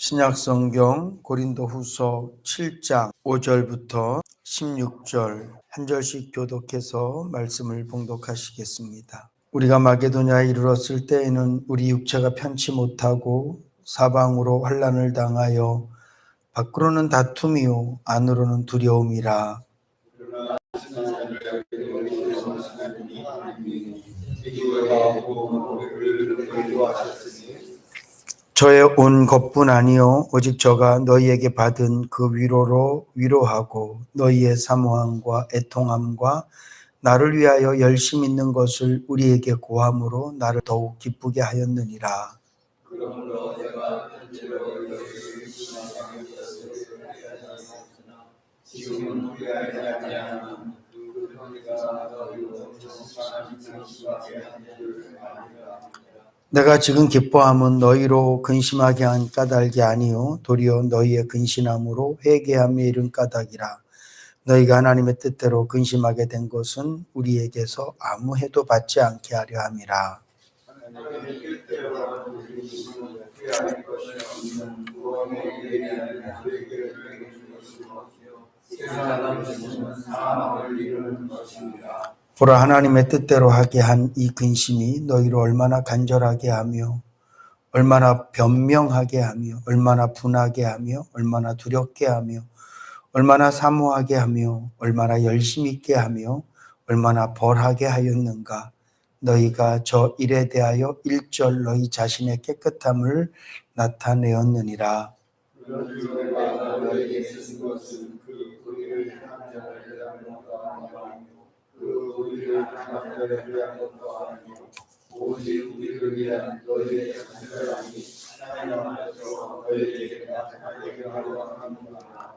신약성경 고린도후서 7장 5절부터 16절 한 절씩 교독해서 말씀을 봉독하시겠습니다. 우리가 마게도냐에 이르렀을 때에는 우리 육체가 편치 못하고 사방으로 환난을 당하여 밖으로는 다툼이요 안으로는 두려움이라. 저의 온 것뿐 아니요 오직 저가 너희에게 받은 그 위로로 위로하고 너희의 사모함과 애통함과 나를 위하여 열심 있는 것을 우리에게 고함으로 나를 더욱 기쁘게 하였느니라. 그러므로 내가 현재로 지금은 우리가 알지 아니하는 그 형제가 너희로 정상한 상심하게 하기를 바랍니다. 내가 지금 기뻐함은 너희로 근심하게 한 까닭이 아니요 도리어 너희의 근심함으로 회개함에 이른 까닭이라. 너희가 하나님의 뜻대로 근심하게 된 것은 우리에게서 아무 해도 받지 않게 하려 함이라. 하나님의 뜻대로 근심은 회개할 것이 없는 구원의 일이 회개를 이루는 것이요 세상의 근심은 사망을 이루는 것입니다. 보라, 하나님의 뜻대로 하게 한 이 근심이 너희를 얼마나 간절하게 하며 얼마나 변명하게 하며 얼마나 분하게 하며 얼마나 두렵게 하며 얼마나 사모하게 하며 얼마나 열심 있게 하며 얼마나 벌하게 하였는가. 너희가 저 일에 대하여 일절 너희 자신의 깨끗함을 나타내었느니라. 오직 우리를 위한 너희의 간절함이 하나님 앞에서 너희에게 나타나게 하려 합니다.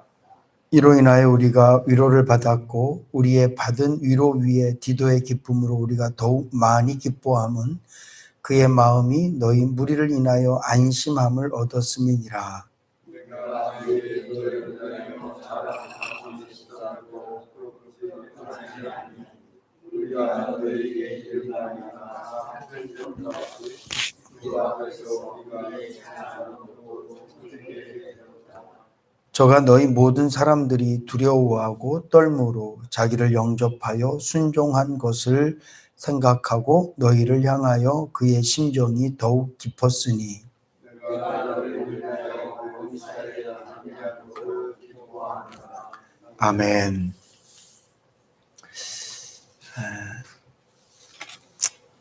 이로 인하여 우리가 위로를 받았고 우리의 받은 위로 위에 디도의 기쁨으로 우리가 더욱 많이 기뻐함은 그의 마음이 너희 무리를 인하여 안심함을 얻었음이니라. 저가 너희 모든 사람들이 두려워하고 떨므로 자기를 영접하여 순종한 것을 생각하고 너희를 향하여 그의 심정이 더욱 깊었으니. 아멘.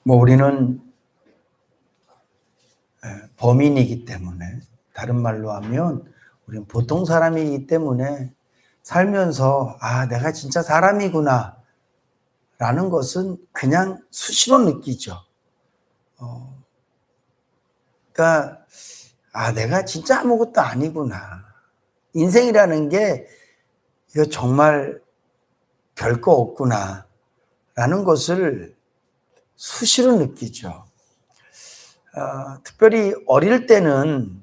우리는 범인이기 때문에, 다른 말로 하면 우리는 보통 사람이기 때문에 살면서 내가 진짜 사람이구나 라는 것은 그냥 수시로 느끼죠. 그러니까 내가 진짜 아무것도 아니구나. 인생이라는 게 이거 정말 별거 없구나 라는 것을 수시로 느끼죠. 특별히 어릴 때는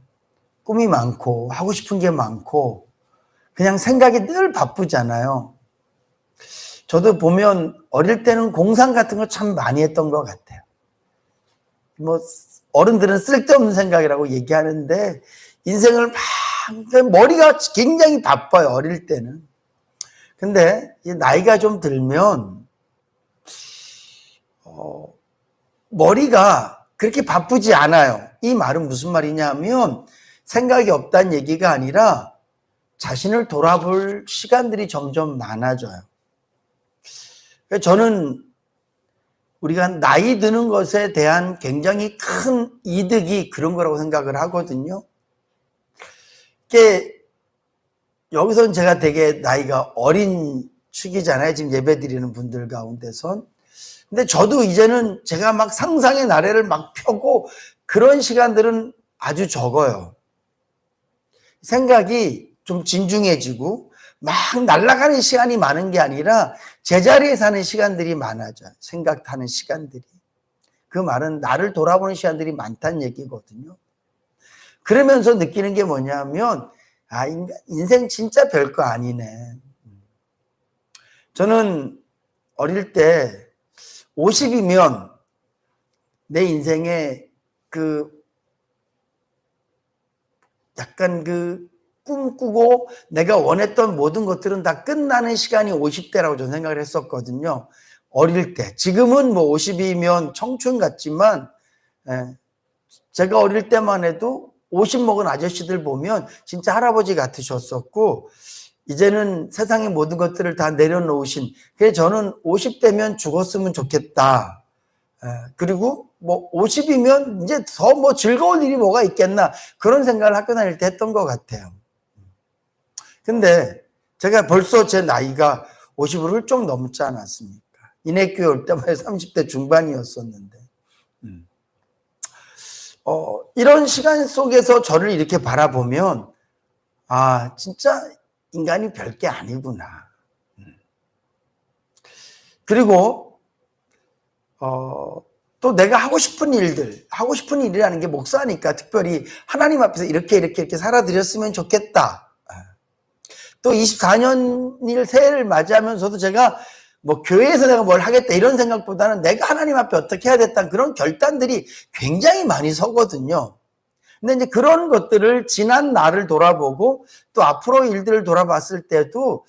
꿈이 많고 하고 싶은 게 많고 그냥 생각이 늘 바쁘잖아요. 저도 보면 어릴 때는 공상 같은 거 참 많이 했던 것 같아요. 어른들은 쓸데없는 생각이라고 얘기하는데 인생을 머리가 굉장히 바빠요, 어릴 때는. 근데 나이가 좀 들면 머리가 그렇게 바쁘지 않아요. 이 말은 무슨 말이냐면 생각이 없다는 얘기가 아니라 자신을 돌아볼 시간들이 점점 많아져요. 저는 우리가 나이 드는 것에 대한 굉장히 큰 이득이 그런 거라고 생각을 하거든요. 여기서는 제가 되게 나이가 어린 축이잖아요. 지금 예배 드리는 분들 가운데선. 근데 저도 이제는 제가 막 상상의 나래를 막 펴고 그런 시간들은 아주 적어요. 생각이 좀 진중해지고 막 날아가는 시간이 많은 게 아니라 제자리에 사는 시간들이 많아져요. 생각하는 시간들이. 그 말은 나를 돌아보는 시간들이 많다는 얘기거든요. 그러면서 느끼는 게 뭐냐면 인생 진짜 별거 아니네. 저는 어릴 때 50이면 내 인생에 약간 꿈꾸고 내가 원했던 모든 것들은 다 끝나는 시간이 50대라고 저는 생각을 했었거든요. 어릴 때. 지금은 뭐 50이면 청춘 같지만, 제가 어릴 때만 해도 50 먹은 아저씨들 보면 진짜 할아버지 같으셨었고, 이제는 세상의 모든 것들을 다 내려놓으신, 그래서 저는 50대면 죽었으면 좋겠다. 그리고 뭐 50이면 이제 더 뭐 즐거울 일이 뭐가 있겠나, 그런 생각을 학교 다닐 때 했던 것 같아요. 근데 제가 벌써 제 나이가 50을 훌쩍 넘지 않았습니까? 인해교회 올 때만 30대 중반이었었는데, 이런 시간 속에서 저를 이렇게 바라보면, 아, 진짜 인간이 별게 아니구나. 그리고 또 내가 하고 싶은 일이라는 게 목사니까 특별히 하나님 앞에서 이렇게 살아드렸으면 좋겠다. 또 24년일 새해를 맞이하면서도 제가 뭐 교회에서 내가 뭘 하겠다 이런 생각보다는 내가 하나님 앞에 어떻게 해야 됐다, 그런 결단들이 굉장히 많이 서거든요. 근데 이제 그런 것들을 지난 날을 돌아보고 또 앞으로 일들을 돌아봤을 때도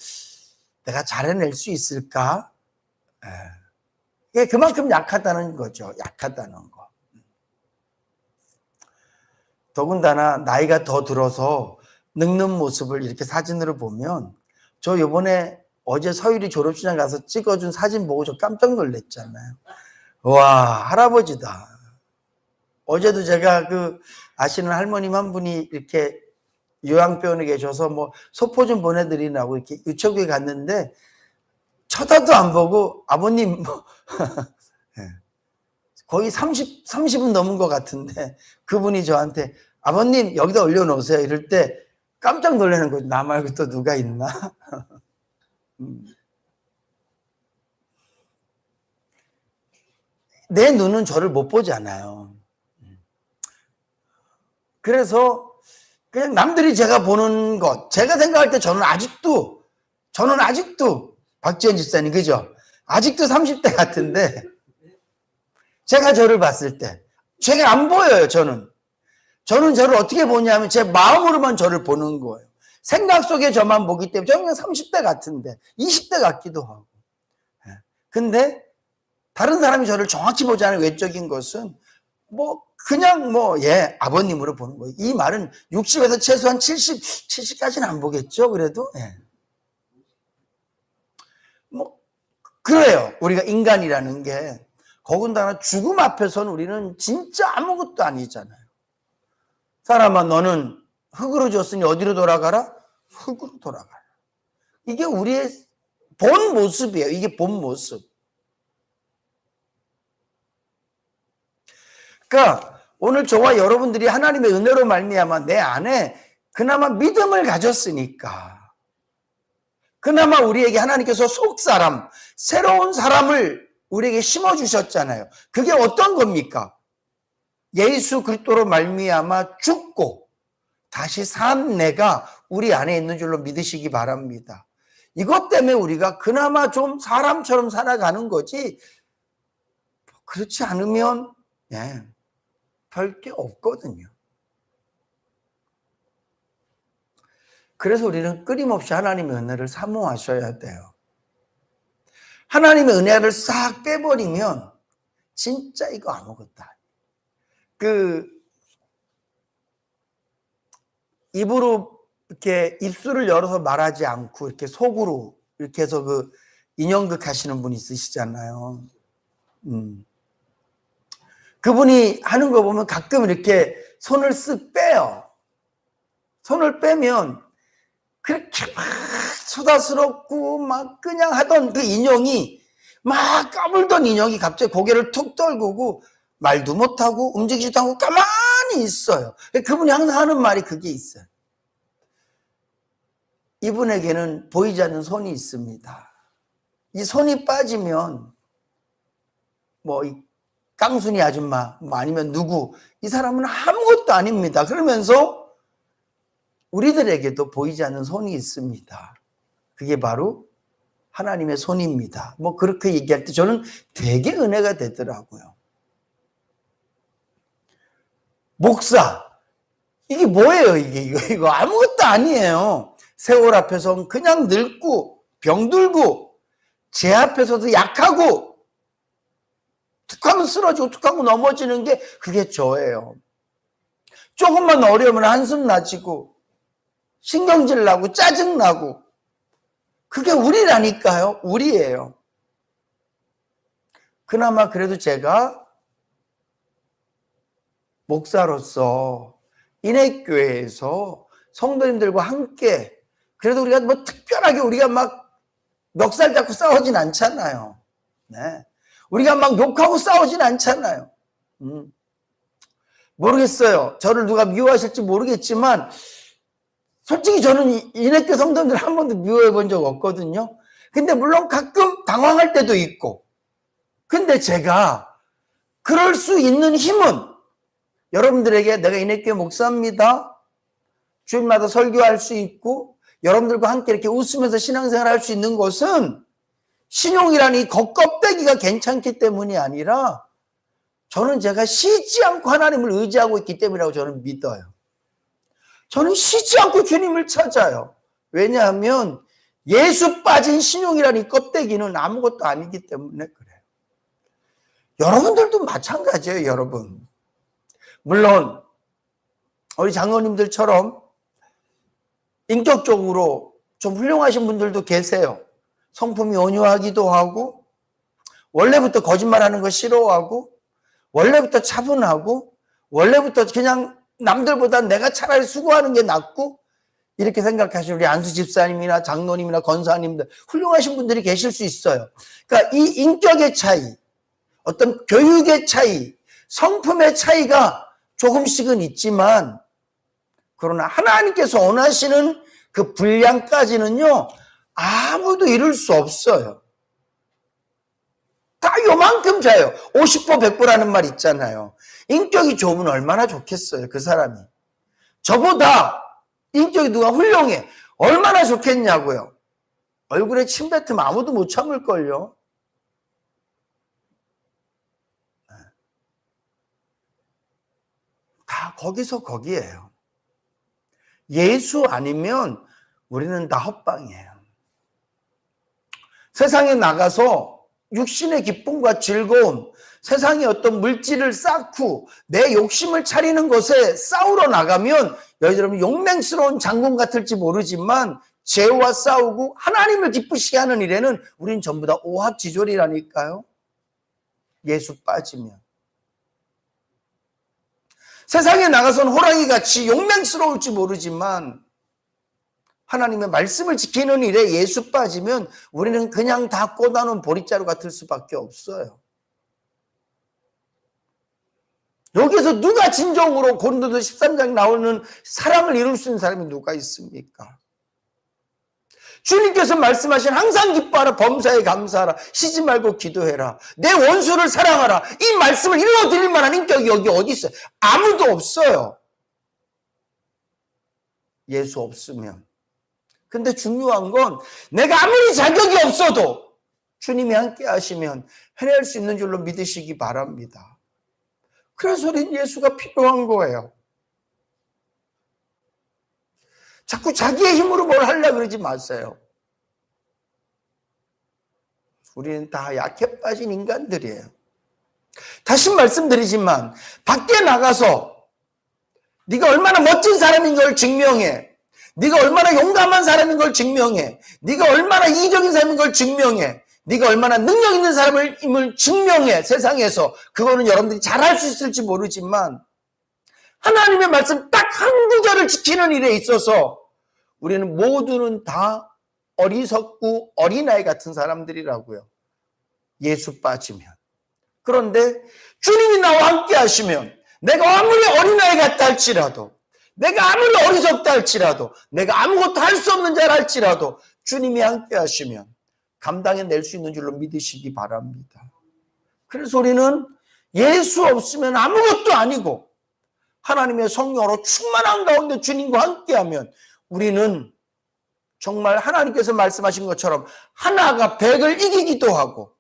내가 잘 해낼 수 있을까? 이게 그만큼 약하다는 거죠. 약하다는 거. 더군다나 나이가 더 들어서 늙는 모습을 이렇게 사진으로 보면, 저 이번에 어제 서유리 졸업식장 가서 찍어준 사진 보고 저 깜짝 놀랐잖아요. 와, 할아버지다. 어제도 제가 아시는 할머님 한 분이 이렇게 요양병원에 계셔서 뭐 소포 좀 보내드리라고 이렇게 유치원에 갔는데 쳐다도 안 보고 아버님 거의 30은 넘은 것 같은데 그분이 저한테 아버님 여기다 올려놓으세요 이럴 때 깜짝 놀라는 거죠. 나 말고 또 누가 있나? 내 눈은 저를 못 보잖아요. 그래서 그냥 남들이 제가 보는 것, 제가 생각할 때 저는 아직도 박지원 집사님, 그죠? 아직도 30대 같은데 제가 저를 봤을 때 제가 안 보여요. 저는 저를 어떻게 보냐면 제 마음으로만 저를 보는 거예요. 생각 속에 저만 보기 때문에 저는 그냥 30대 같은데 20대 같기도 하고. 근데 다른 사람이 저를 정확히 보지 않은 외적인 것은 뭐 그냥 아버님으로 보는 거예요. 이 말은 60에서 최소한 70까지는 안 보겠죠. 그래도 뭐 그래요. 우리가 인간이라는 게 더군다나 죽음 앞에서는 우리는 진짜 아무것도 아니잖아요. 사람아 너는 흙으로 졌으니 어디로 돌아가라? 흙으로 돌아가라. 이게 우리의 본 모습이에요. 이게 본 모습. 그러니까 오늘 저와 여러분들이 하나님의 은혜로 말미암아 내 안에 그나마 믿음을 가졌으니까, 그나마 우리에게 하나님께서 속사람, 새로운 사람을 우리에게 심어주셨잖아요. 그게 어떤 겁니까? 예수 그리스도로 말미암아 죽고 다시 산 내가 우리 안에 있는 줄로 믿으시기 바랍니다. 이것 때문에 우리가 그나마 좀 사람처럼 살아가는 거지, 그렇지 않으면 별게 없거든요. 그래서 우리는 끊임없이 하나님의 은혜를 사모하셔야 돼요. 하나님의 은혜를 싹 빼버리면 진짜 이거 아무것도 아니에요. 입으로 이렇게 입술을 열어서 말하지 않고 이렇게 속으로 이렇게 해서 인형극 하시는 분 있으시잖아요. 그분이 하는 거 보면 가끔 이렇게 손을 쓱 빼요. 손을 빼면 그렇게 막 수다스럽고 막 그냥 하던 그 인형이, 막 까불던 인형이 갑자기 고개를 툭 떨구고 말도 못하고 움직이지도 않고 가만히 있어요. 그분이 항상 하는 말이 그게 있어요. 이분에게는 보이지 않는 손이 있습니다. 이 손이 빠지면 이 깡순이 아줌마 아니면 누구, 이 사람은 아무것도 아닙니다. 그러면서 우리들에게도 보이지 않는 손이 있습니다. 그게 바로 하나님의 손입니다. 그렇게 얘기할 때 저는 되게 은혜가 되더라고요. 목사, 이게 뭐예요, 이거 아무것도 아니에요. 세월 앞에서 그냥 늙고 병들고 제 앞에서도 약하고 툭하면 쓰러지고 툭하고 넘어지는 게 그게 저예요. 조금만 어려우면 한숨 나지고 신경질 나고 짜증 나고 그게 우리라니까요. 우리예요. 그나마 그래도 제가 목사로서 인해교회에서 성도님들과 함께 그래도 우리가 뭐 특별하게 우리가 막 멱살 잡고 싸우진 않잖아요. 네. 우리가 막 욕하고 싸우진 않잖아요. 모르겠어요. 저를 누가 미워하실지 모르겠지만 솔직히 저는 인해교회 성도님들 한 번도 미워해 본 적 없거든요. 근데 물론 가끔 당황할 때도 있고 근데 제가 그럴 수 있는 힘은 여러분들에게 내가 인해교회 목사입니다. 주일마다 설교할 수 있고 여러분들과 함께 이렇게 웃으면서 신앙생활 할 수 있는 것은 신용이라는 이 겉껍데기가 괜찮기 때문이 아니라 저는 제가 쉬지 않고 하나님을 의지하고 있기 때문이라고 저는 믿어요. 저는 쉬지 않고 주님을 찾아요. 왜냐하면 예수 빠진 신용이라는 이 껍데기는 아무것도 아니기 때문에 그래요. 여러분들도 마찬가지예요, 여러분. 물론 우리 장로님들처럼 인격적으로 좀 훌륭하신 분들도 계세요. 성품이 온유하기도 하고 원래부터 거짓말하는 거 싫어하고 원래부터 차분하고 원래부터 그냥 남들보다 내가 차라리 수고하는 게 낫고 이렇게 생각하시는 우리 안수 집사님이나 장로님이나 권사님들 훌륭하신 분들이 계실 수 있어요. 그러니까 이 인격의 차이, 어떤 교육의 차이, 성품의 차이가 조금씩은 있지만 그러나 하나님께서 원하시는 그 분량까지는요 아무도 이룰 수 없어요. 다 요만큼 자요. 50보 100보라는 말 있잖아요. 인격이 좋으면 얼마나 좋겠어요, 그 사람이. 저보다 인격이 누가 훌륭해 얼마나 좋겠냐고요. 얼굴에 침 뱉으면 아무도 못 참을걸요. 다 거기서 거기에요. 예수 아니면 우리는 다 헛방이에요. 세상에 나가서 육신의 기쁨과 즐거움, 세상의 어떤 물질을 쌓고 내 욕심을 차리는 것에 싸우러 나가면 여러분 용맹스러운 장군 같을지 모르지만 죄와 싸우고 하나님을 기쁘시게 하는 일에는 우린 전부 다 오합지졸이라니까요. 예수 빠지면. 세상에 나가서는 호랑이같이 용맹스러울지 모르지만 하나님의 말씀을 지키는 일에 예수 빠지면 우리는 그냥 다 꽂아놓은 보릿자루 같을 수밖에 없어요. 여기서 누가 진정으로 고린도서 13장 나오는 사랑을 이룰 수 있는 사람이 누가 있습니까? 주님께서 말씀하신 항상 기뻐하라, 범사에 감사하라, 쉬지 말고 기도해라, 내 원수를 사랑하라, 이 말씀을 이루어드릴 만한 인격이 여기 어디 있어요? 아무도 없어요. 예수 없으면. 근데 중요한 건 내가 아무리 자격이 없어도 주님이 함께 하시면 해낼 수 있는 줄로 믿으시기 바랍니다. 그래서 우리는 예수가 필요한 거예요. 자꾸 자기의 힘으로 뭘 하려고 그러지 마세요. 우리는 다 약해 빠진 인간들이에요. 다시 말씀드리지만 밖에 나가서 네가 얼마나 멋진 사람인 걸 증명해. 네가 얼마나 용감한 사람인 걸 증명해. 네가 얼마나 이기적인 사람인 걸 증명해. 네가 얼마나 능력 있는 사람임을 증명해. 세상에서. 그거는 여러분들이 잘할 수 있을지 모르지만 하나님의 말씀 딱 한 구절을 지키는 일에 있어서 우리는 모두는 다 어리석고 어린아이 같은 사람들이라고요. 예수 빠지면. 그런데 주님이 나와 함께 하시면 내가 아무리 어린아이 같다 할지라도 내가 아무리 어리석다 할지라도 내가 아무것도 할 수 없는 자라 할지라도 주님이 함께 하시면 감당해낼 수 있는 줄로 믿으시기 바랍니다. 그래서 우리는 예수 없으면 아무것도 아니고 하나님의 성령으로 충만한 가운데 주님과 함께하면 우리는 정말 하나님께서 말씀하신 것처럼 하나가 백을 이기기도 하고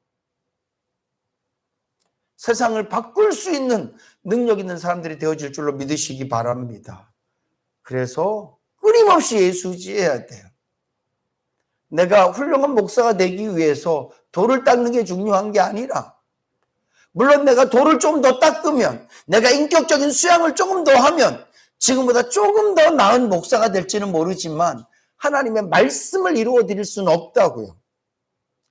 세상을 바꿀 수 있는 능력 있는 사람들이 되어질 줄로 믿으시기 바랍니다. 그래서 끊임없이 예수지해야 돼요. 내가 훌륭한 목사가 되기 위해서 돌을 닦는 게 중요한 게 아니라, 물론 내가 돌을 좀 더 닦으면, 내가 인격적인 수양을 조금 더 하면 지금보다 조금 더 나은 목사가 될지는 모르지만 하나님의 말씀을 이루어 드릴 수는 없다고요.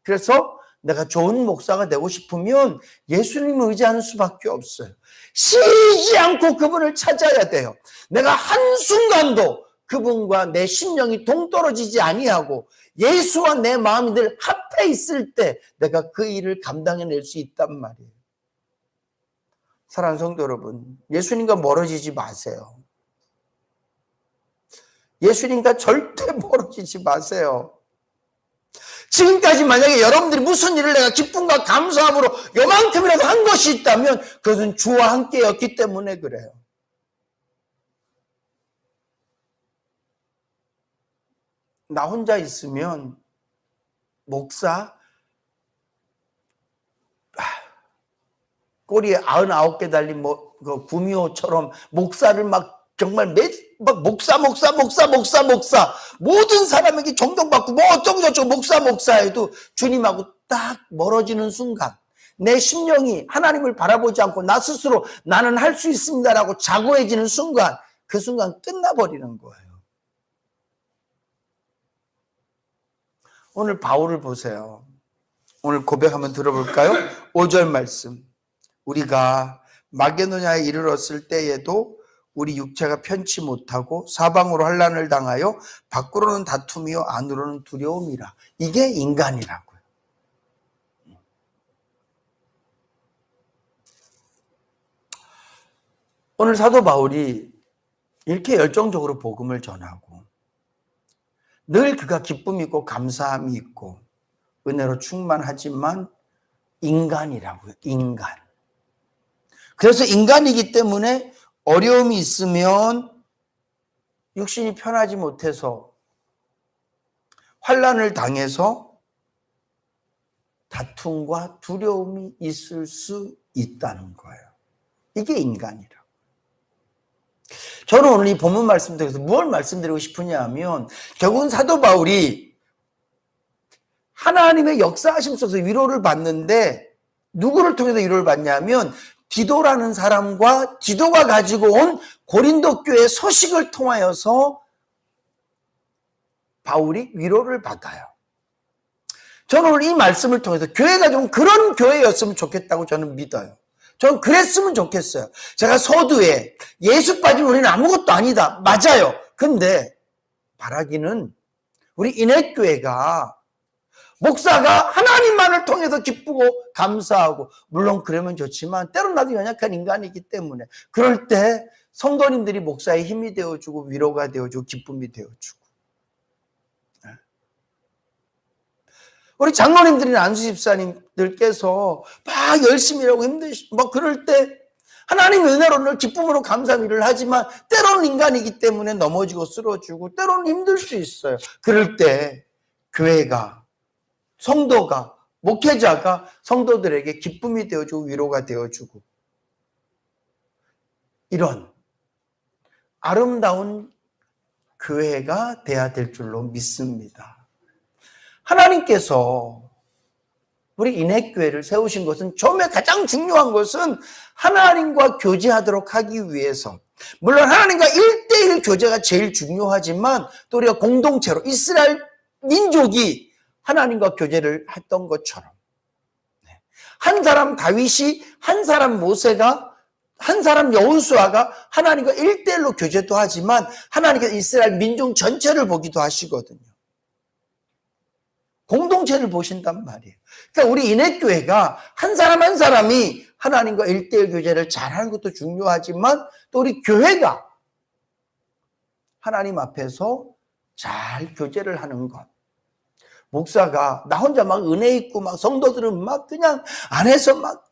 그래서 내가 좋은 목사가 되고 싶으면 예수님을 의지하는 수밖에 없어요. 쉬지 않고 그분을 찾아야 돼요. 내가 한순간도 그분과 내 심령이 동떨어지지 아니하고 예수와 내 마음이 늘 합해 있을 때 내가 그 일을 감당해낼 수 있단 말이에요. 사랑하는 성도 여러분, 예수님과 멀어지지 마세요. 예수님과 절대 멀어지지 마세요. 지금까지 만약에 여러분들이 무슨 일을 내가 기쁨과 감사함으로 요만큼이라도 한 것이 있다면 그것은 주와 함께였기 때문에 그래요. 나 혼자 있으면 목사 꼬리에 99개 달린 그 구미호처럼 목사를 막 정말 막 목사 모든 사람에게 존경받고 뭐 어쩌고 저쩌고 목사 해도 주님하고 딱 멀어지는 순간 내 심령이 하나님을 바라보지 않고 나 스스로 나는 할 수 있습니다라고 자고해지는 순간 그 순간 끝나버리는 거예요. 오늘 바울을 보세요. 오늘 고백 한번 들어볼까요? 5절 말씀. 우리가 마게도냐에 이르렀을 때에도 우리 육체가 편치 못하고 사방으로 환난을 당하여 밖으로는 다툼이요 안으로는 두려움이라. 이게 인간이라고요. 오늘 사도 바울이 이렇게 열정적으로 복음을 전하고 늘 그가 기쁨이 있고 감사함이 있고 은혜로 충만하지만 인간이라고요. 인간. 그래서 인간이기 때문에 어려움이 있으면 육신이 편하지 못해서 환난을 당해서 다툼과 두려움이 있을 수 있다는 거예요. 이게 인간이라고. 저는 오늘 이 본문 말씀 통해서 무엇을 말씀드리고 싶으냐 하면 결국은 사도 바울이 하나님의 역사하심 속에서 위로를 받는데 누구를 통해서 위로를 받냐면 디도라는 사람과 디도가 가지고 온 고린도 교회 소식을 통하여서 바울이 위로를 받아요. 저는 오늘 이 말씀을 통해서 교회가 좀 그런 교회였으면 좋겠다고 저는 믿어요. 저는 그랬으면 좋겠어요. 제가 서두에 예수 빠지면 우리는 아무것도 아니다. 맞아요. 근데 바라기는 우리 인해교회가 목사가 하나님만을 통해서 기쁘고 감사하고 물론 그러면 좋지만 때론 나도 연약한 인간이기 때문에 그럴 때 성도님들이 목사의 힘이 되어주고 위로가 되어주고 기쁨이 되어주고 우리 장로님들이나 안수 집사님들께서 막 열심히 일하고 힘드시고 막 그럴 때 하나님 은혜로 늘 기쁨으로 감사함 일을 하지만 때로는 인간이기 때문에 넘어지고 쓰러지고 때로는 힘들 수 있어요. 그럴 때 교회가 성도가 목회자가 성도들에게 기쁨이 되어주고 위로가 되어주고 이런 아름다운 교회가 돼야 될 줄로 믿습니다. 하나님께서 우리 인해교회를 세우신 것은 처음에 가장 중요한 것은 하나님과 교제하도록 하기 위해서 물론 하나님과 1대1 교제가 제일 중요하지만 또 우리가 공동체로 이스라엘 민족이 하나님과 교제를 했던 것처럼 한 사람 다윗이 한 사람 모세가 한 사람 여호수아가 하나님과 1대1로 교제도 하지만 하나님께서 이스라엘 민족 전체를 보기도 하시거든요. 공동체를 보신단 말이에요. 그러니까 우리 인해교회가 한 사람 한 사람이 하나님과 1대1 교제를 잘하는 것도 중요하지만 또 우리 교회가 하나님 앞에서 잘 교제를 하는 것. 목사가 나 혼자 막 은혜 있고 막 성도들은 막 그냥 안에서 막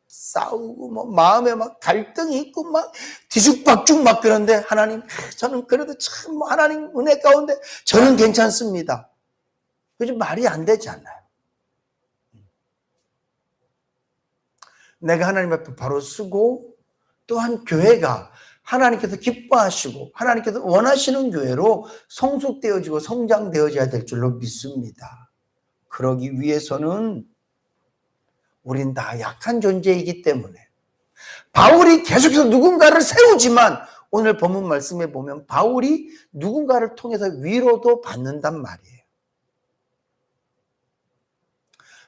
싸우고 뭐 마음에 막 갈등이 있고 막 뒤죽박죽 막 그런데 하나님 저는 그래도 참 뭐 하나님 은혜 가운데 저는 괜찮습니다. 그게 말이 안 되잖아요. 내가 하나님 앞에 바로 서고 또한 교회가 하나님께서 기뻐하시고 하나님께서 원하시는 교회로 성숙되어지고 성장되어져야 될 줄로 믿습니다. 그러기 위해서는 우린 다 약한 존재이기 때문에 바울이 계속해서 누군가를 세우지만 오늘 본문 말씀에 보면 바울이 누군가를 통해서 위로도 받는단 말이에요.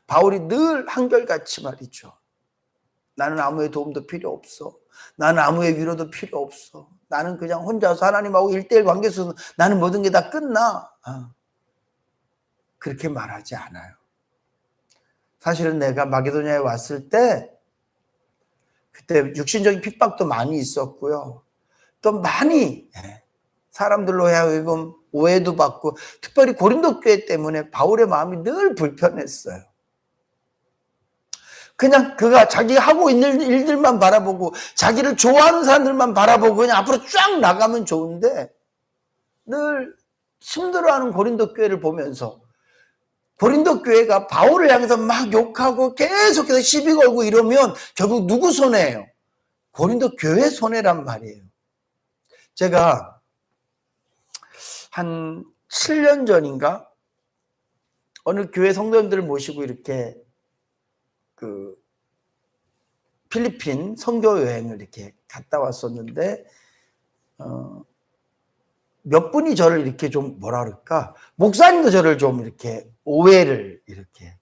바울이 늘 한결같이 말이죠. 나는 아무의 도움도 필요 없어. 나는 아무의 위로도 필요 없어. 나는 그냥 혼자서 하나님하고 1대1 관계에서 나는 모든 게 다 끝나. 그렇게 말하지 않아요. 사실은 내가 마게도냐에 왔을 때 그때 육신적인 핍박도 많이 있었고요. 또 많이 사람들로 하여금 오해도 받고 특별히 고린도 교회 때문에 바울의 마음이 늘 불편했어요. 그냥 그가 자기 하고 있는 일들만 바라보고 자기를 좋아하는 사람들만 바라보고 그냥 앞으로 쫙 나가면 좋은데 늘 힘들어하는 고린도 교회를 보면서 고린도 교회가 바울을 향해서 막 욕하고 계속해서 시비 걸고 이러면 결국 누구 손해예요? 고린도 교회 손해란 말이에요. 제가 한 7년 전인가 어느 교회 성도님들을 모시고 이렇게 그 필리핀 선교 여행을 이렇게 갔다 왔었는데 몇 분이 저를 이렇게 좀 뭐라 그럴까 목사님도 저를 좀 이렇게 오해를 이렇게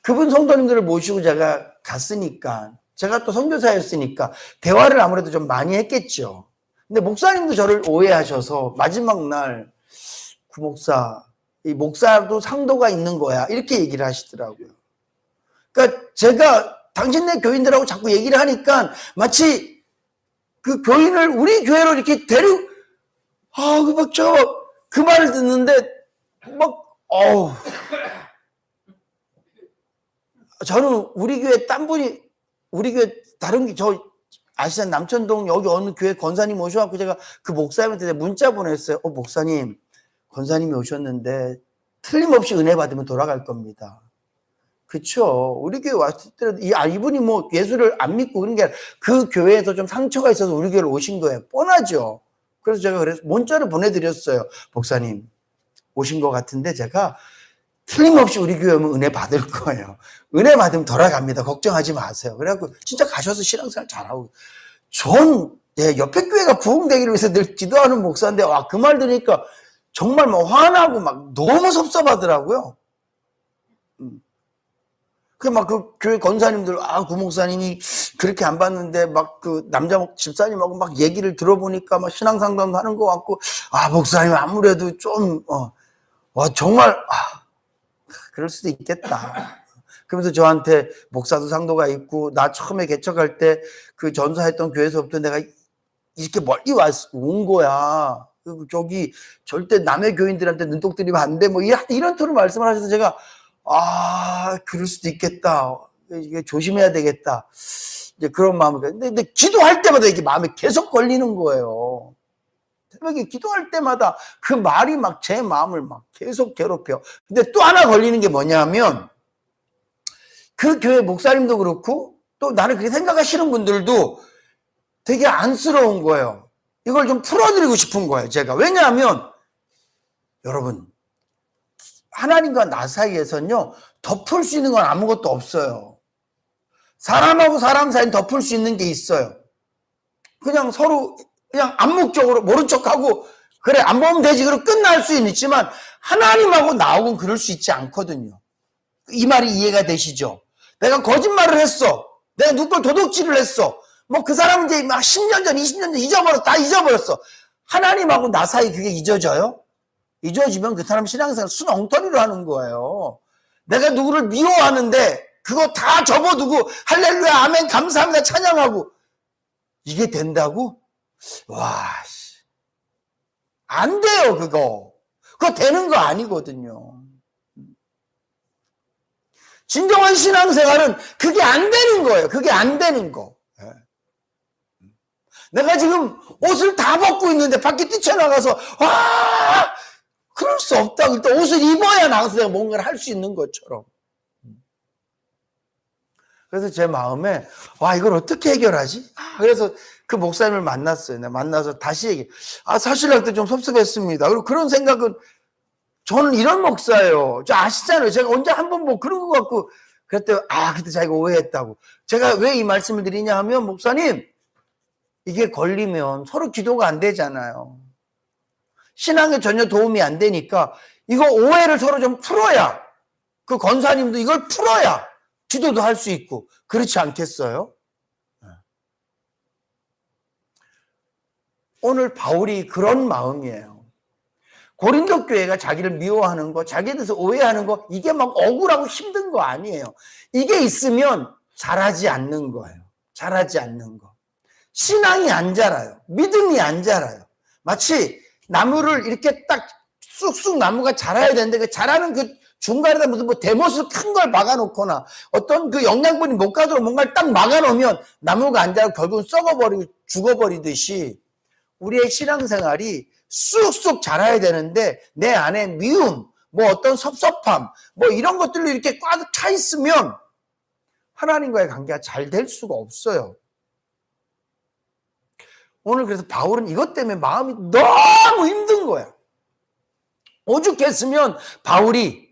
그분 성도님들을 모시고 제가 갔으니까 제가 또 선교사였으니까 대화를 아무래도 좀 많이 했겠죠. 근데 목사님도 저를 오해하셔서 마지막 날 구 목사 이 목사도 상도가 있는 거야 이렇게 얘기를 하시더라고요. 그러니까 제가 당신네 교인들하고 자꾸 얘기를 하니까 마치 그 교인을 우리 교회로 이렇게 그 말을 듣는데 저는 우리 교회 딴 분이 우리 교회 다른 저 아시잖아요. 남천동 여기 어느 교회 권사님 오셔갖고 제가 그 목사님한테 문자 보냈어요. 목사님 권사님이 오셨는데 틀림없이 은혜 받으면 돌아갈 겁니다. 그쵸. 우리 교회 왔을 때도, 이분이 뭐 예수를 안 믿고 그런 게 아니라 그 교회에서 좀 상처가 있어서 우리 교회로 오신 거예요. 뻔하죠. 그래서 제가 문자를 보내드렸어요. 목사님, 오신 것 같은데 제가 틀림없이 우리 교회 오면 은혜 받을 거예요. 은혜 받으면 돌아갑니다. 걱정하지 마세요. 그래갖고 진짜 가셔서 신앙생활 잘하고. 옆에 교회가 부흥되기를 위해서 늘 기도하는 목사인데, 그 말 들으니까 정말 막 화나고 막 너무 섭섭하더라고요. 그 교회 권사님들, 구 목사님이 그렇게 안 봤는데, 그 남자 집사님하고 막 얘기를 들어보니까 막 신앙상담도 하는 것 같고, 목사님 아무래도 좀, 정말, 그럴 수도 있겠다. 그러면서 저한테 목사도 상도가 있고, 나 처음에 개척할 때 그 전사했던 교회에서부터 내가 이렇게 멀리 온 거야. 저기 절대 남의 교인들한테 눈독 들이면 안 돼. 뭐 이런 토로 말씀을 하셔서 제가, 그럴 수도 있겠다. 이게 조심해야 되겠다. 이제 그런 마음을. 근데 기도할 때마다 이게 마음에 계속 걸리는 거예요. 새벽에 기도할 때마다 그 말이 막 제 마음을 막 계속 괴롭혀. 근데 또 하나 걸리는 게 뭐냐면, 그 교회 목사님도 그렇고, 또 나를 그렇게 생각하시는 분들도 되게 안쓰러운 거예요. 이걸 좀 풀어드리고 싶은 거예요, 제가. 왜냐하면, 여러분, 하나님과 나 사이에서는요, 덮을 수 있는 건 아무것도 없어요. 사람하고 사람 사이는 덮을 수 있는 게 있어요. 그냥 서로, 그냥 암묵적으로 모른 척하고, 그래, 안 보면 되지. 그리고 끝날 수는 있지만, 하나님하고 나하고는 그럴 수 있지 않거든요. 이 말이 이해가 되시죠? 내가 거짓말을 했어. 내가 누굴 도둑질을 했어. 뭐 그 사람은 이제 막 10년 전, 20년 전 다 잊어버렸어. 하나님하고 나 사이 그게 잊어져요? 잊어지면 그 사람 신앙생활 순 엉터리로 하는 거예요. 내가 누구를 미워하는데 그거 다 접어두고 할렐루야 아멘 감사합니다 찬양하고 이게 된다고? 안 돼요 그거. 그거 되는 거 아니거든요. 진정한 신앙생활은 그게 안 되는 거예요. 그게 안 되는 거. 내가 지금 옷을 다 벗고 있는데 밖에 뛰쳐나가서 그럴 수 없다. 일단 옷을 입어야 나가서 내가 뭔가를 할 수 있는 것처럼. 그래서 제 마음에 이걸 어떻게 해결하지? 그래서 그 목사님을 만났어요. 내가 만나서 다시 얘기해. 사실 할 때 좀 섭섭했습니다. 그리고 그런 생각은, 저는 이런 목사예요. 저 아시잖아요. 제가 언제 한번 뭐 그런 것 같고, 그랬더니, 그때 자기가 오해했다고. 제가 왜 이 말씀을 드리냐 하면, 목사님, 이게 걸리면 서로 기도가 안 되잖아요. 신앙에 전혀 도움이 안 되니까, 이거 오해를 서로 좀 풀어야, 그 권사님도 이걸 풀어야 기도도 할 수 있고, 그렇지 않겠어요? 오늘 바울이 그런 마음이에요. 고린도 교회가 자기를 미워하는 거, 자기에 대해서 오해하는 거, 이게 막 억울하고 힘든 거 아니에요. 이게 있으면 자라지 않는 거예요. 자라지 않는 거. 신앙이 안 자라요. 믿음이 안 자라요. 마치 나무를 이렇게 딱 쑥쑥 나무가 자라야 되는데, 그 자라는 그 중간에다 무슨 뭐 대못을 큰 걸 막아놓거나 어떤 그 영양분이 못 가도록 뭔가를 딱 막아놓으면 나무가 안 자라고 결국은 썩어버리고 죽어버리듯이, 우리의 신앙생활이 쑥쑥 자라야 되는데 내 안에 미움, 뭐 어떤 섭섭함, 뭐 이런 것들로 이렇게 꽉 차 있으면 하나님과의 관계가 잘 될 수가 없어요. 오늘 그래서 바울은 이것 때문에 마음이 너무 힘든 거야. 오죽했으면 바울이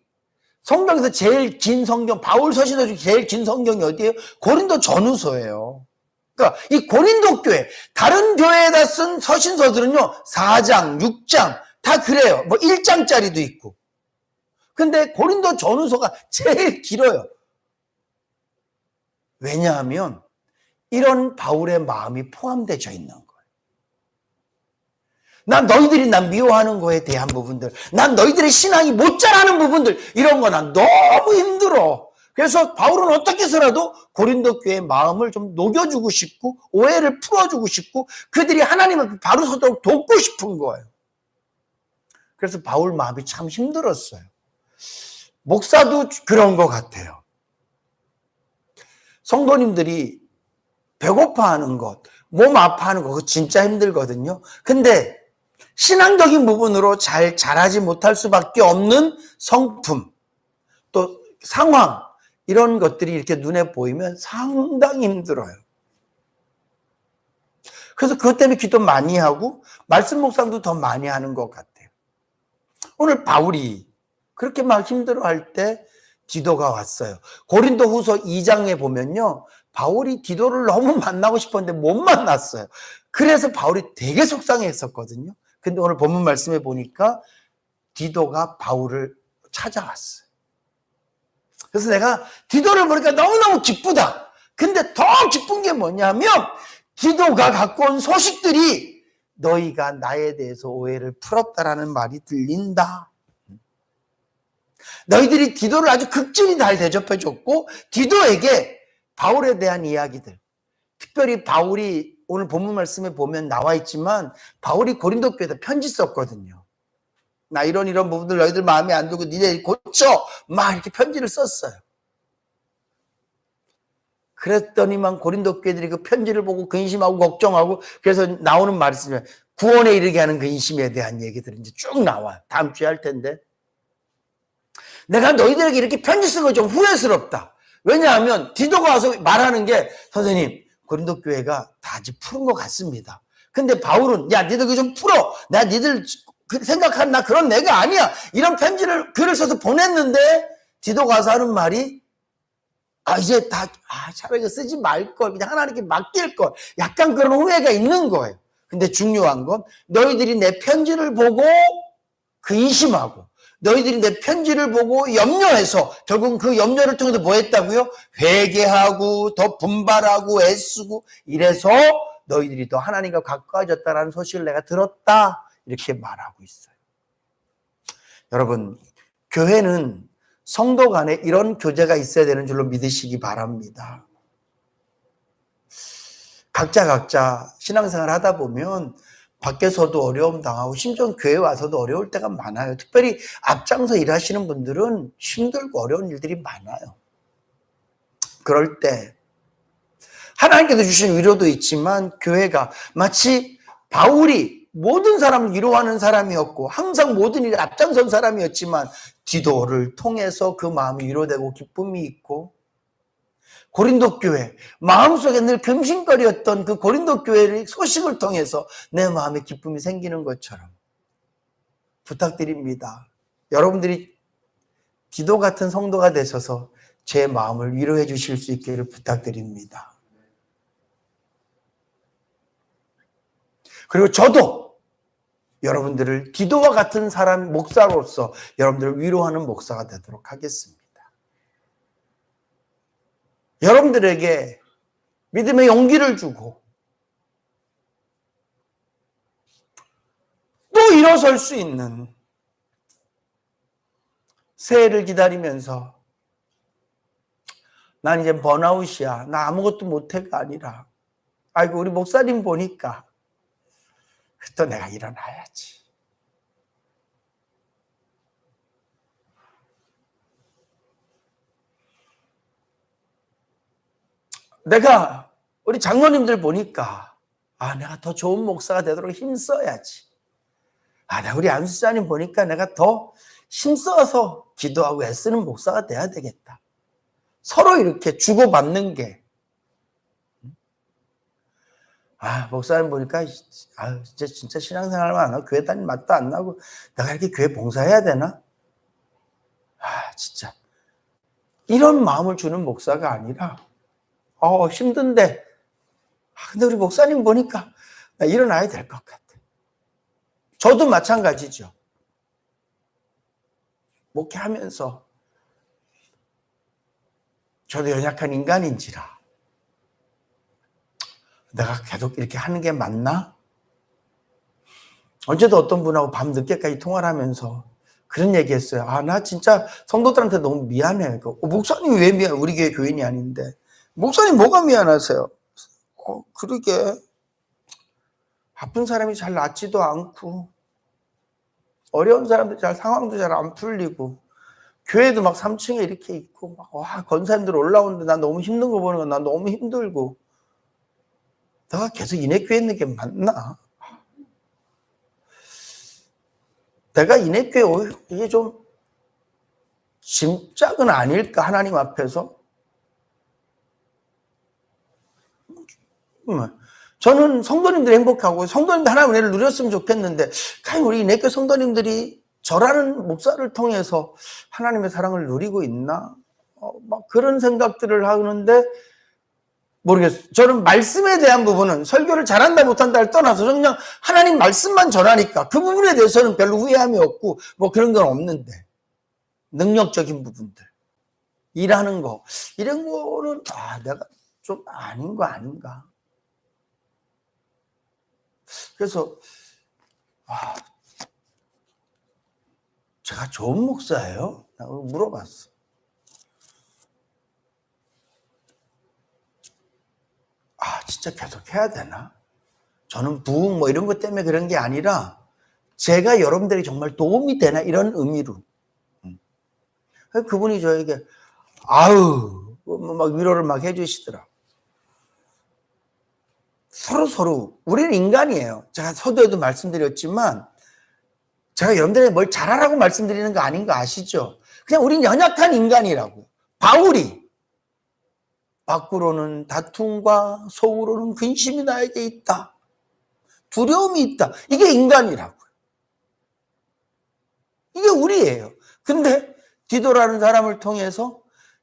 성경에서 제일 긴 성경, 바울 서신서 중에 제일 긴 성경이 어디예요? 고린도 전후서예요. 그러니까 이 고린도 교회, 다른 교회에다 쓴 서신서들은요 4장, 6장 다 그래요. 뭐 1장짜리도 있고. 근데 고린도 전후서가 제일 길어요. 왜냐하면 이런 바울의 마음이 포함되어 있는 거예요. 난 너희들이 난 미워하는 거에 대한 부분들, 난 너희들의 신앙이 못 자라는 부분들, 이런 거 난 너무 힘들어. 그래서 바울은 어떻게 해서라도 고린도 교회의 마음을 좀 녹여주고 싶고 오해를 풀어주고 싶고 그들이 하나님을 바로 서도록 돕고 싶은 거예요. 그래서 바울 마음이 참 힘들었어요. 목사도 그런 것 같아요. 성도님들이 배고파하는 것, 몸 아파하는 거, 그거 진짜 힘들거든요. 근데 신앙적인 부분으로 잘 자라지 못할 수밖에 없는 성품, 또 상황, 이런 것들이 이렇게 눈에 보이면 상당히 힘들어요. 그래서 그것 때문에 기도 많이 하고 말씀 묵상도 더 많이 하는 것 같아요. 오늘 바울이 그렇게 막 힘들어할 때 디도가 왔어요. 고린도 후서 2장에 보면요, 바울이 디도를 너무 만나고 싶었는데 못 만났어요. 그래서 바울이 되게 속상했었거든요. 근데 오늘 본문 말씀에 보니까 디도가 바울을 찾아왔어요. 그래서 내가 디도를 보니까 너무너무 기쁘다. 근데 더 기쁜 게 뭐냐면 디도가 갖고 온 소식들이 너희가 나에 대해서 오해를 풀었다라는 말이 들린다. 너희들이 디도를 아주 극진히 잘 대접해줬고 디도에게 바울에 대한 이야기들, 특별히 바울이 오늘 본문 말씀에 보면 나와 있지만 바울이 고린도 교회에다 편지 썼거든요. 나 이런 부분들 너희들 마음에 안 들고 니네 고쳐 막 이렇게 편지를 썼어요. 그랬더니만 고린도 교회들이 그 편지를 보고 근심하고 걱정하고, 그래서 나오는 말이 있으면 구원에 이르게 하는 근심에 대한 얘기들이 이제 쭉 나와요. 다음 주에 할 텐데, 내가 너희들에게 이렇게 편지 쓴 거 좀 후회스럽다. 왜냐하면 디도가 와서 말하는 게, 선생님 고린도 교회가 다 아직 푸른 것 같습니다. 근데 바울은 야 니들 그거 좀 풀어. 나 니들 생각한 나 그런 내가 아니야. 이런 글을 써서 보냈는데 디도가 와서 하는 말이 이제 차라리 쓰지 말걸, 그냥 하나님께 맡길걸, 약간 그런 후회가 있는 거예요. 근데 중요한 건 너희들이 내 편지를 보고 근심하고 너희들이 내 편지를 보고 염려해서 결국은 그 염려를 통해서 뭐 했다고요? 회개하고 더 분발하고 애쓰고 이래서 너희들이 더 하나님과 가까워졌다라는 소식을 내가 들었다, 이렇게 말하고 있어요. 여러분, 교회는 성도 간에 이런 교제가 있어야 되는 줄로 믿으시기 바랍니다. 각자 신앙생활 하다 보면 밖에서도 어려움 당하고 심지어 교회 와서도 어려울 때가 많아요. 특별히 앞장서 일하시는 분들은 힘들고 어려운 일들이 많아요. 그럴 때 하나님께서 주신 위로도 있지만 교회가 마치 바울이 모든 사람을 위로하는 사람이었고 항상 모든 일에 앞장선 사람이었지만 디도를 통해서 그 마음이 위로되고 기쁨이 있고, 고린도 교회, 마음속에 늘 금신거리였던 그 고린도 교회의 소식을 통해서 내 마음에 기쁨이 생기는 것처럼 부탁드립니다. 여러분들이 디도 같은 성도가 되셔서 제 마음을 위로해 주실 수 있기를 부탁드립니다. 그리고 저도 여러분들을 디도와 같은 사람, 목사로서 여러분들을 위로하는 목사가 되도록 하겠습니다. 여러분들에게 믿음의 용기를 주고 또 일어설 수 있는, 새해를 기다리면서 난 이제 번아웃이야, 나 아무것도 못해가 아니라, 아이고 우리 목사님 보니까 또 내가 일어나야지. 내가 우리 장로님들 보니까 내가 더 좋은 목사가 되도록 힘써야지. 내가 우리 안수사님 보니까 내가 더 힘써서 기도하고 애쓰는 목사가 돼야 되겠다. 서로 이렇게 주고받는 게, 목사님 보니까 진짜 신앙생활만 안 하고 교회 다니는 맛도 안 나고 내가 이렇게 교회 봉사해야 되나? 진짜 이런 마음을 주는 목사가 아니라 힘든데 근데 우리 목사님 보니까 나 일어나야 될 것 같아. 저도 마찬가지죠. 목회하면서 저도 연약한 인간인지라 내가 계속 이렇게 하는 게 맞나? 어제도 어떤 분하고 밤 늦게까지 통화를 하면서 그런 얘기했어요. 나 진짜 성도들한테 너무 미안해. 목사님 왜 미안해? 우리 교회 교인이 아닌데. 목사님 뭐가 미안하세요? 그러게. 아픈 사람이 잘 낫지도 않고 어려운 사람들 잘 상황도 잘 안 풀리고 교회도 막 3층에 이렇게 있고 권사님들 올라오는데 난 너무 힘든 거 보는 건 난 너무 힘들고 내가 계속 인해교회 있는 게 맞나? 내가 인해교회 이게 좀 짐작은 아닐까 하나님 앞에서? 저는 성도님들이 행복하고 성도님들 하나님 은혜를 누렸으면 좋겠는데 과연 우리 인해교회 성도님들이 저라는 목사를 통해서 하나님의 사랑을 누리고 있나? 막 그런 생각들을 하는데 모르겠어요. 저는 말씀에 대한 부분은 설교를 잘한다 못한다를 떠나서 그냥 하나님 말씀만 전하니까 그 부분에 대해서는 별로 후회함이 없고 뭐 그런 건 없는데 능력적인 부분들 일하는 거 이런 거는 내가 좀 아닌 거 아닌가. 그래서 제가 좋은 목사예요? 라고 물어봤어. 진짜 계속 해야 되나? 저는 부흥 뭐 이런 것 때문에 그런 게 아니라 제가 여러분들이 정말 도움이 되나 이런 의미로. 그분이 저에게 막 위로를 막 해주시더라. 서로 우리는 인간이에요. 제가 서두에도 말씀드렸지만 제가 여러분들에게 뭘 잘하라고 말씀드리는 거 아닌 거 아시죠? 그냥 우린 연약한 인간이라고. 바울이 밖으로는 다툼과 속으로는 근심이 나에게 있다. 두려움이 있다. 이게 인간이라고. 이게 우리예요. 근데 디도라는 사람을 통해서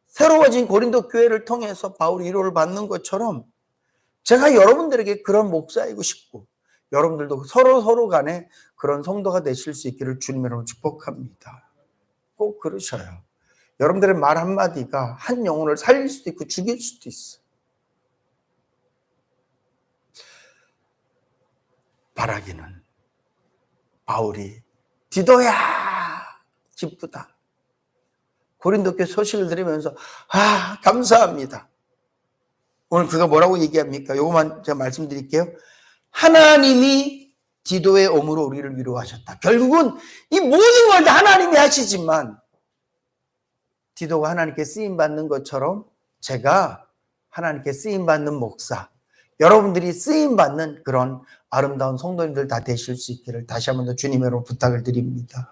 새로워진 고린도 교회를 통해서 바울이 위로를 받는 것처럼 제가 여러분들에게 그런 목사이고 싶고 여러분들도 서로 간에 그런 성도가 되실 수 있기를 주님으로 축복합니다. 꼭 그러셔요. 여러분들의 말 한마디가 한 영혼을 살릴 수도 있고 죽일 수도 있어. 바라기는 바울이 디도야 기쁘다. 고린도 교회 소식을 들으면서 감사합니다. 오늘 그가 뭐라고 얘기합니까? 요거만 제가 말씀드릴게요. 하나님이 디도의 om으로 우리를 위로하셨다. 결국은 이 모든 걸 다 하나님이 하시지만 디도가 하나님께 쓰임받는 것처럼 제가 하나님께 쓰임받는 목사, 여러분들이 쓰임받는 그런 아름다운 성도님들 다 되실 수 있기를 다시 한번 더 주님으로 부탁을 드립니다.